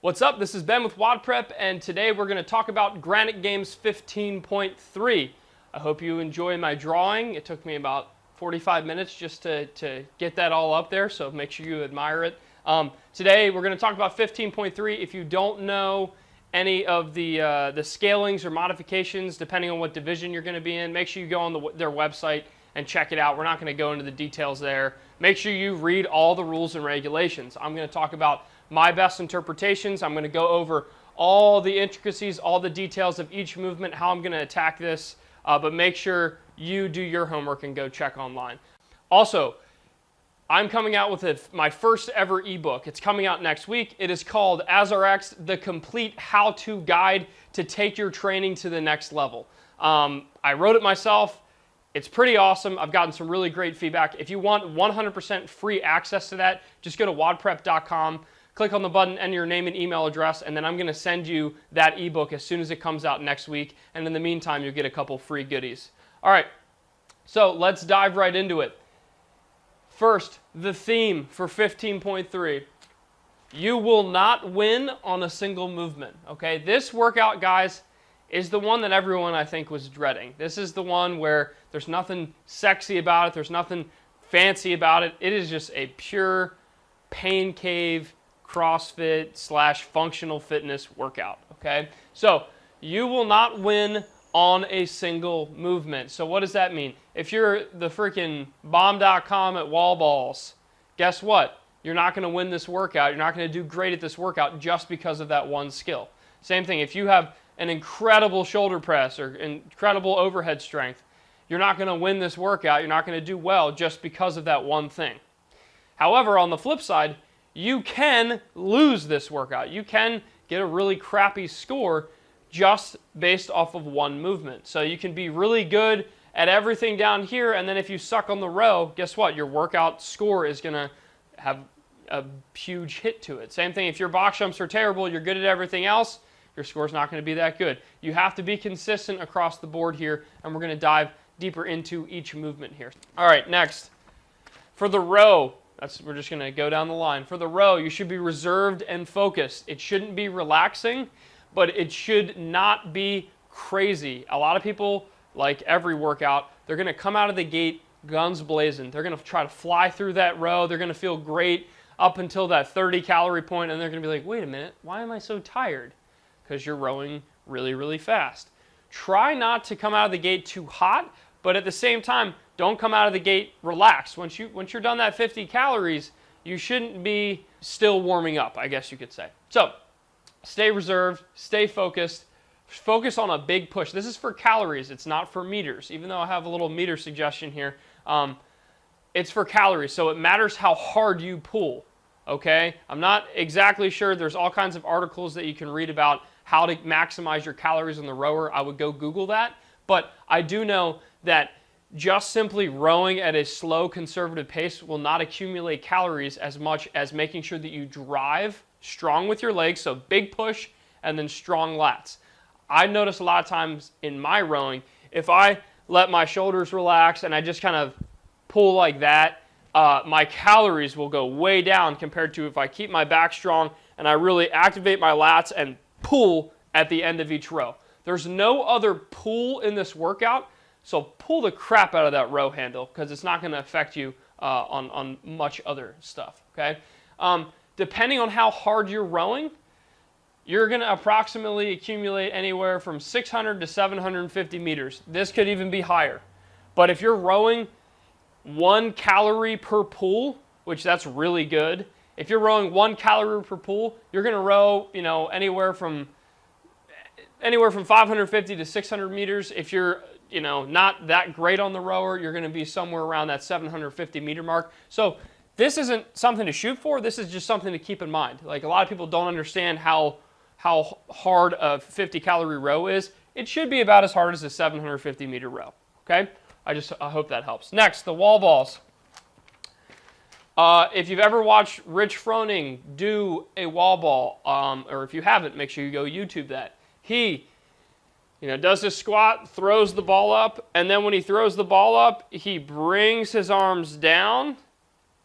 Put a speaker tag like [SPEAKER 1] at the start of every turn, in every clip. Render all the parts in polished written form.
[SPEAKER 1] What's up? This is Ben with WODprep, and today we're going to talk about Granite Games 15.3. I hope you enjoy my drawing. It took me about 45 minutes just to get that all up there, so make sure you admire it. Today we're going to talk about 15.3. If you don't know any of the scalings or modifications, depending on what division you're going to be in, make sure you go on their website and check it out. We're not going to go into the details there. Make sure you read all the rules and regulations. I'm going to talk about my best interpretations. I'm going to go over all the intricacies, all the details of each movement, how I'm going to attack this, but make sure you do your homework and go check online. Also, I'm coming out with my first ever ebook. It's coming out next week. It is called ASRX, The Complete How-To Guide to Take Your Training to the Next Level. I wrote it myself. It's pretty awesome. I've gotten some really great feedback. If you want 100% free access to that, just go to WODprep.com, click on the button, enter your name and email address, and then I'm going to send you that ebook as soon as it comes out next week. And in the meantime, you'll get a couple free goodies. All right, so let's dive right into it. First, the theme for 15.3. You will not win on a single movement. Okay, this workout, guys, is the one that everyone, I think, was dreading. This is the one where there's nothing sexy about it. There's nothing fancy about it. It is just a pure pain cave CrossFit / functional fitness workout, okay? So you will not win on a single movement. So what does that mean? If you're the freaking bomb.com at wall balls, guess what? You're not going to win this workout. You're not going to do great at this workout just because of that one skill. Same thing, if you have an incredible shoulder press or incredible overhead strength, you're not going to win this workout. You're not going to do well just because of that one thing. However, on the flip side, you can lose this workout. You can get a really crappy score just based off of one movement. So you can be really good at everything down here, and then if you suck on the row, guess what? Your workout score is going to have a huge hit to it. Same thing, if your box jumps are terrible, you're good at everything else, your score's not going to be that good. You have to be consistent across the board here, and we're going to dive deeper into each movement here. All right, next. For the row, we're just going to go down the line. For the row, you should be reserved and focused. It shouldn't be relaxing, but it should not be crazy. A lot of people, like every workout, they're going to come out of the gate guns blazing. They're going to try to fly through that row. They're going to feel great up until that 30-calorie point, and they're going to be like, wait a minute, why am I so tired? Because you're rowing really, really fast. Try not to come out of the gate too hot, but at the same time, don't come out of the gate relaxed. Once you're done that 50 calories, you shouldn't be still warming up, I guess you could say. So, stay reserved, stay focused, focus on a big push. This is for calories, it's not for meters. Even though I have a little meter suggestion here, it's for calories, so it matters how hard you pull, okay? I'm not exactly sure. There's all kinds of articles that you can read about how to maximize your calories on the rower. I would go Google that, but I do know that just simply rowing at a slow, conservative pace will not accumulate calories as much as making sure that you drive strong with your legs, so big push and then strong lats. I notice a lot of times in my rowing, if I let my shoulders relax and I just kind of pull like that, my calories will go way down compared to if I keep my back strong and I really activate my lats and pull at the end of each row. There's no other pull in this workout, so pull the crap out of that row handle because it's not going to affect you on much other stuff, okay? Depending on how hard you're rowing, you're going to approximately accumulate anywhere from 600 to 750 meters. This could even be higher. But if you're rowing 1 calorie per pull, which that's really good, if you're rowing 1 calorie per pull, you're going to row, anywhere from 550 to 600 meters. If you're, not that great on the rower, you're going to be somewhere around that 750 meter mark. So this isn't something to shoot for. This is just something to keep in mind. Like, a lot of people don't understand how hard a 50 calorie row is. It should be about as hard as a 750 meter row. Okay? I hope that helps. Next, the wall balls. If you've ever watched Rich Froning do a wall ball, or if you haven't, make sure you go YouTube that. He does his squat, throws the ball up, and then when he throws the ball up, he brings his arms down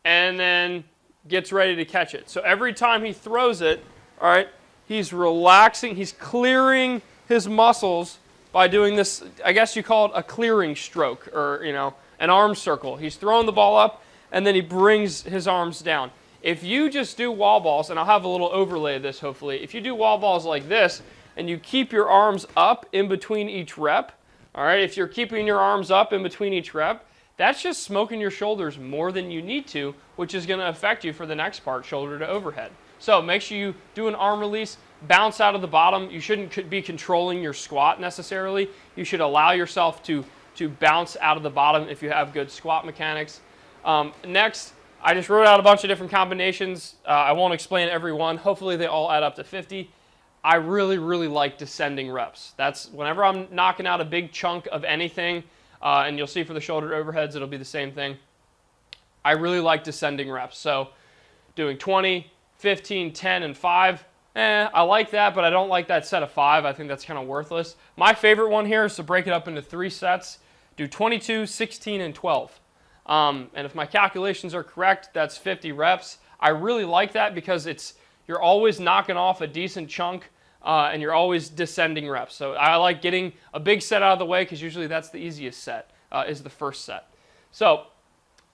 [SPEAKER 1] and then gets ready to catch it. So every time he throws it, all right, He's relaxing. He's clearing his muscles by doing this. I guess you call it a clearing stroke, or an arm circle. He's throwing the ball up, and then he brings his arms down. If you just do wall balls, and I'll have a little overlay of this hopefully, if you do wall balls like this, and you keep your arms up in between each rep, all right, if you're keeping your arms up in between each rep, that's just smoking your shoulders more than you need to, which is going to affect you for the next part, shoulder to overhead. So make sure you do an arm release, bounce out of the bottom. You shouldn't be controlling your squat necessarily. You should allow yourself to bounce out of the bottom if you have good squat mechanics. Next, I just wrote out a bunch of different combinations. I won't explain every one. Hopefully they all add up to 50. I really, really like descending reps. That's whenever I'm knocking out a big chunk of anything, and you'll see for the shoulder overheads, it'll be the same thing. I really like descending reps. So doing 20, 15, 10, and 5, I like that, but I don't like that set of 5. I think that's kind of worthless. My favorite one here is to break it up into 3 sets. Do 22, 16, and 12. And if my calculations are correct, that's 50 reps. I really like that because you're always knocking off a decent chunk, and you're always descending reps. So I like getting a big set out of the way because usually that's the easiest set, is the first set. So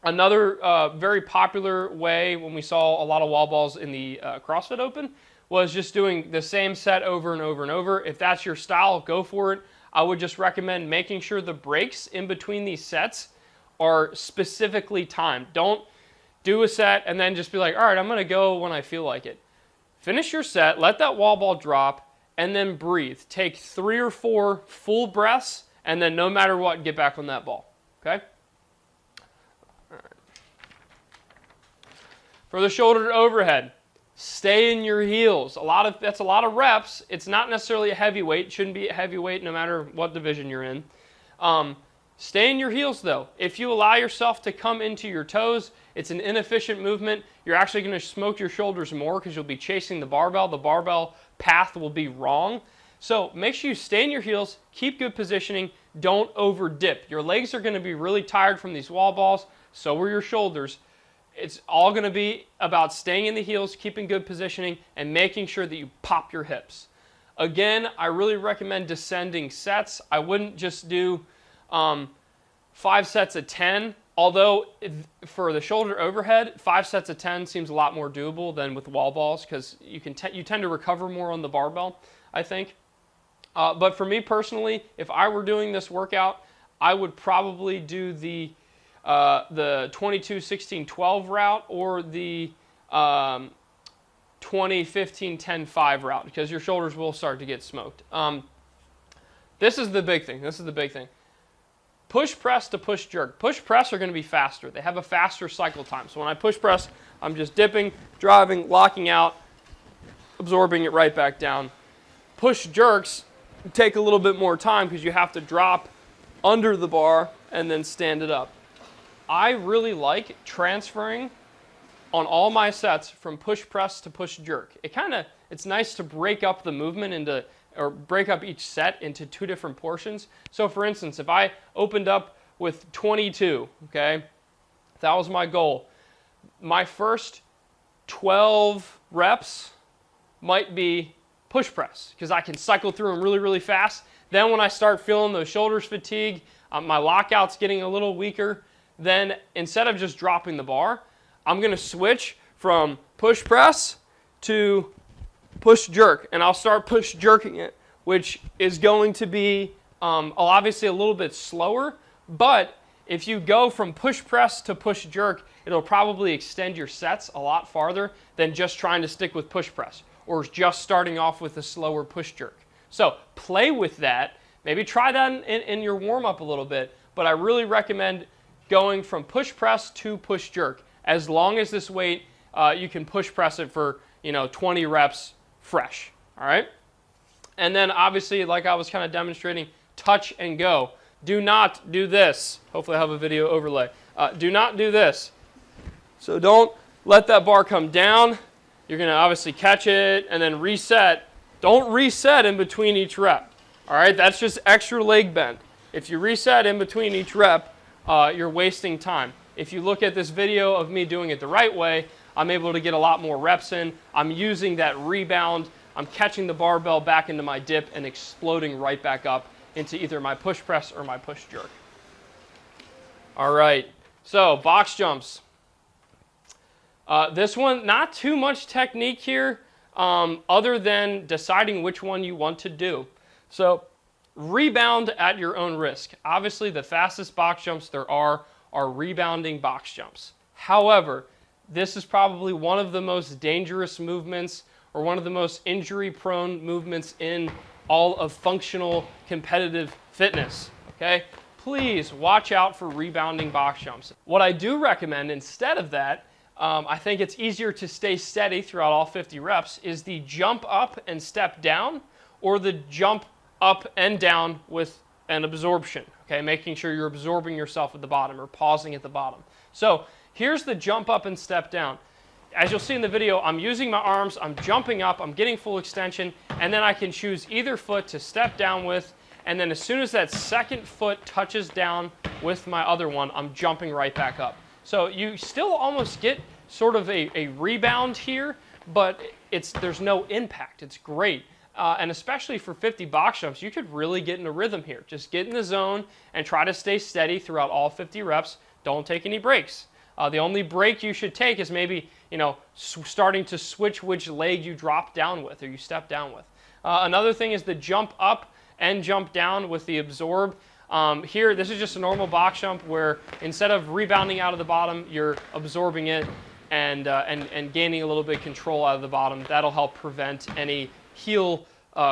[SPEAKER 1] another very popular way when we saw a lot of wall balls in the CrossFit Open was just doing the same set over and over and over. If that's your style, go for it. I would just recommend making sure the breaks in between these sets are specifically timed. Don't do a set and then just be like, all right, I'm going to go when I feel like it. Finish your set, let that wall ball drop, and then breathe. Take 3 or 4 full breaths, and then no matter what, get back on that ball. Okay? All right. For the shoulder to overhead, stay in your heels. That's a lot of reps. It's not necessarily a heavyweight. It shouldn't be a heavyweight no matter what division you're in. Stay in your heels though. If you allow yourself to come into your toes, it's an inefficient movement. You're actually going to smoke your shoulders more because you'll be chasing the barbell. The barbell path will be wrong. So make sure you stay in your heels, keep good positioning, don't over dip. Your legs are going to be really tired from these wall balls, so are your shoulders. It's all going to be about staying in the heels, keeping good positioning, and making sure that you pop your hips. Again, I really recommend descending sets. I wouldn't just do 5 sets of 10, although for the shoulder overhead, 5 sets of 10 seems a lot more doable than with wall balls because you tend to recover more on the barbell, I think. But for me personally, if I were doing this workout, I would probably do the 22, 16, 12 route or the 20, 15, 10, 5 route because your shoulders will start to get smoked. This is the big thing. Push press to push jerk. Push press are going to be faster. They have a faster cycle time. So when I push press, I'm just dipping, driving, locking out, absorbing it right back down. Push jerks take a little bit more time because you have to drop under the bar and then stand it up. I really like transferring on all my sets from push press to push jerk. It's nice to break up the movement or break up each set into 2 different portions. So for instance, if I opened up with 22, okay, that was my goal. My first 12 reps might be push press because I can cycle through them really, really fast. Then when I start feeling those shoulders fatigue, my lockout's getting a little weaker, then instead of just dropping the bar, I'm going to switch from push press to push jerk, and I'll start push jerking it, which is going to be obviously a little bit slower, but if you go from push press to push jerk, it'll probably extend your sets a lot farther than just trying to stick with push press or just starting off with a slower push jerk. So play with that. Maybe try that in your warm-up a little bit, but I really recommend going from push press to push jerk. As long as this weight, you can push press it for 20 reps fresh, all right? And then obviously, like I was kind of demonstrating, touch and go. Do not do this. Hopefully I have a video overlay. Do not do this. So don't let that bar come down. You're going to obviously catch it and then reset. Don't reset in between each rep, all right? That's just extra leg bend. If you reset in between each rep, you're wasting time. If you look at this video of me doing it the right way, I'm able to get a lot more reps in. I'm using that rebound I'm catching the barbell back into my dip and exploding right back up into either my push press or my push jerk. All right, so box jumps. This one, not too much technique here, other than deciding which one you want to do. So rebound at your own risk. Obviously, the fastest box jumps there are rebounding box jumps. However, this is probably one of the most dangerous movements or one of the most injury-prone movements in all of functional competitive fitness, okay? Please watch out for rebounding box jumps. What I do recommend instead of that, I think it's easier to stay steady throughout all 50 reps, is the jump up and step down, or the jump up and down with an absorption, okay? Making sure you're absorbing yourself at the bottom or pausing at the bottom. So here's the jump up and step down. As you'll see in the video, I'm using my arms, I'm jumping up, I'm getting full extension, and then I can choose either foot to step down with, and then as soon as that second foot touches down with my other one, I'm jumping right back up. So you still almost get sort of a rebound here, but there's no impact. It's great. And especially for 50 box jumps, you could really get in a rhythm here. Just get in the zone and try to stay steady throughout all 50 reps. Don't take any breaks. The only break you should take is maybe, starting to switch which leg you drop down with or you step down with. Another thing is the jump up and jump down with the absorb. Here, this is just a normal box jump where instead of rebounding out of the bottom, you're absorbing it and gaining a little bit of control out of the bottom. That'll help prevent any heel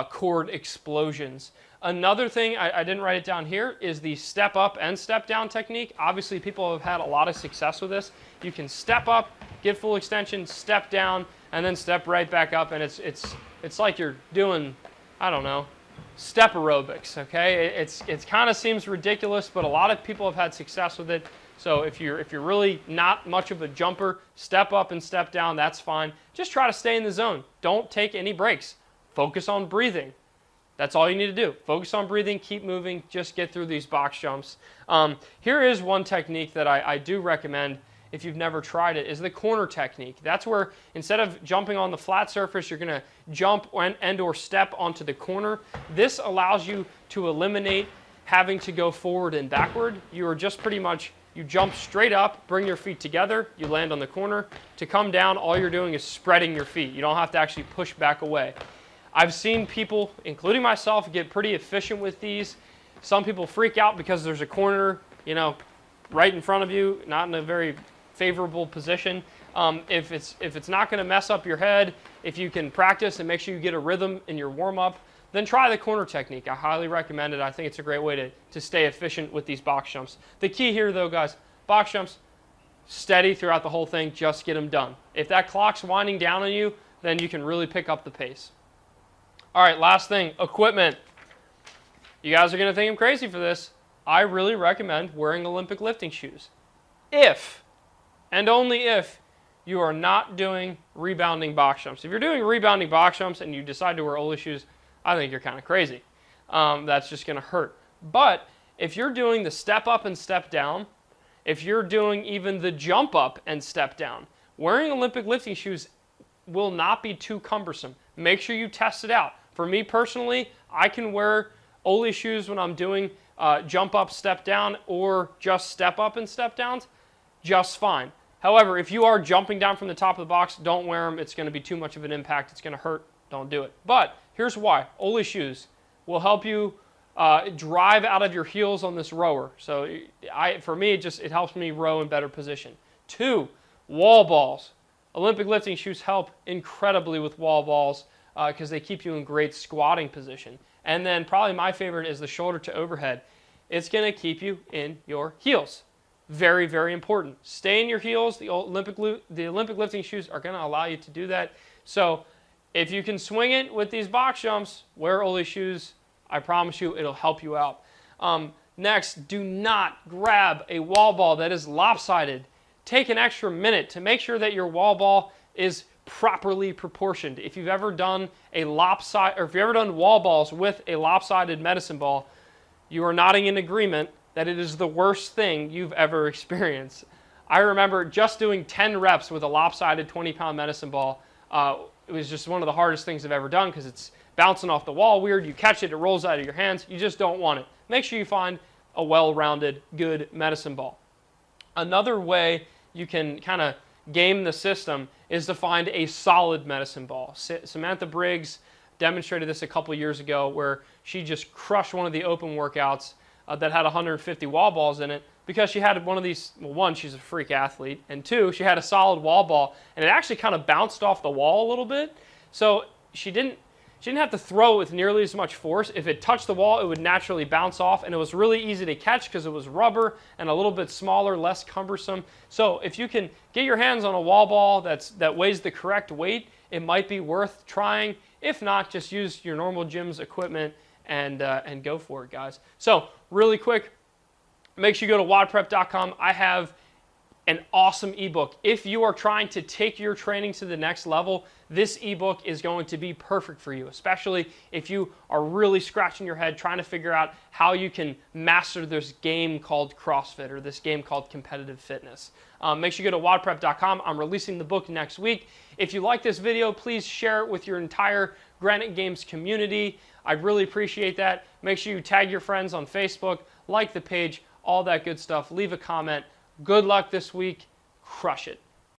[SPEAKER 1] cord explosions. Another thing, I didn't write it down here, is the step up and step down technique. Obviously, people have had a lot of success with this. You can step up, get full extension, step down, and then step right back up, and it's like you're doing, I don't know, step aerobics, okay? It kind of seems ridiculous, but a lot of people have had success with it. So if you're really not much of a jumper, step up and step down, that's fine. Just try to stay in the zone. Don't take any breaks. Focus on breathing. That's all you need to do. Focus on breathing, keep moving, just get through these box jumps. Here is one technique that I do recommend if you've never tried it, is the corner technique. That's where instead of jumping on the flat surface, you're gonna jump and or step onto the corner. This allows you to eliminate having to go forward and backward. You are just pretty much, you jump straight up, bring your feet together, you land on the corner. To come down, all you're doing is spreading your feet. You don't have to actually push back away. I've seen people, including myself, get pretty efficient with these. Some people freak out because there's a corner, right in front of you, not in a very favorable position. If it's not going to mess up your head, if you can practice and make sure you get a rhythm in your warm-up, then try the corner technique. I highly recommend it. I think it's a great way to stay efficient with these box jumps. The key here, though, guys, box jumps, steady throughout the whole thing, just get them done. If that clock's winding down on you, then you can really pick up the pace. All right, last thing, equipment. You guys are going to think I'm crazy for this. I really recommend wearing Olympic lifting shoes. If, and only if, you are not doing rebounding box jumps. If you're doing rebounding box jumps and you decide to wear Oli shoes, I think you're kind of crazy. That's just going to hurt. But if you're doing the step up and step down, if you're doing even the jump up and step down, wearing Olympic lifting shoes will not be too cumbersome. Make sure you test it out. For me personally, I can wear Oli shoes when I'm doing jump up, step down, or just step up and step downs, just fine. However, if you are jumping down from the top of the box, don't wear them. It's going to be too much of an impact. It's going to hurt. Don't do it. But here's why. Oli shoes will help you drive out of your heels on this rower. So for me, it helps me row in better position. 2, wall balls. Olympic lifting shoes help incredibly with wall balls because they keep you in great squatting position. And then probably my favorite is the shoulder to overhead. It's going to keep you in your heels. Very, very important. Stay in your heels. The Olympic lifting shoes are going to allow you to do that. So if you can swing it with these box jumps, wear Oli shoes. I promise you it'll help you out. Next, do not grab a wall ball that is lopsided. Take an extra minute to make sure that your wall ball is properly proportioned. If you've ever done wall balls with a lopsided medicine ball, you are nodding in agreement that it is the worst thing you've ever experienced. I remember just doing 10 reps with a lopsided 20-pound medicine ball. it was just one of the hardest things I've ever done because it's bouncing off the wall weird. You catch it, it rolls out of your hands. You just don't want it. Make sure you find a well-rounded, good medicine ball. Another way you can kind of game the system is to find a solid medicine ball. Samantha Briggs demonstrated this a couple years ago where she just crushed one of the open workouts that had 150 wall balls in it because she had one of these, well, one, she's a freak athlete, and two, she had a solid wall ball, and it actually kind of bounced off the wall a little bit. So she didn't have to throw it with nearly as much force. If it touched the wall, it would naturally bounce off, and it was really easy to catch because it was rubber and a little bit smaller, less cumbersome. So if you can get your hands on a wall ball that weighs the correct weight, it might be worth trying. If not, just use your normal gym's equipment and go for it, guys. So really quick, make sure you go to WODprep.com. I have an awesome ebook. If you are trying to take your training to the next level, this ebook is going to be perfect for you, especially if you are really scratching your head trying to figure out how you can master this game called CrossFit or this game called competitive fitness. Make sure you go to WODprep.com. I'm releasing the book next week. If you like this video, please share it with your entire Granite Games community. I'd really appreciate that. Make sure you tag your friends on Facebook, like the page, all that good stuff. Leave a comment. Good luck this week. Crush it.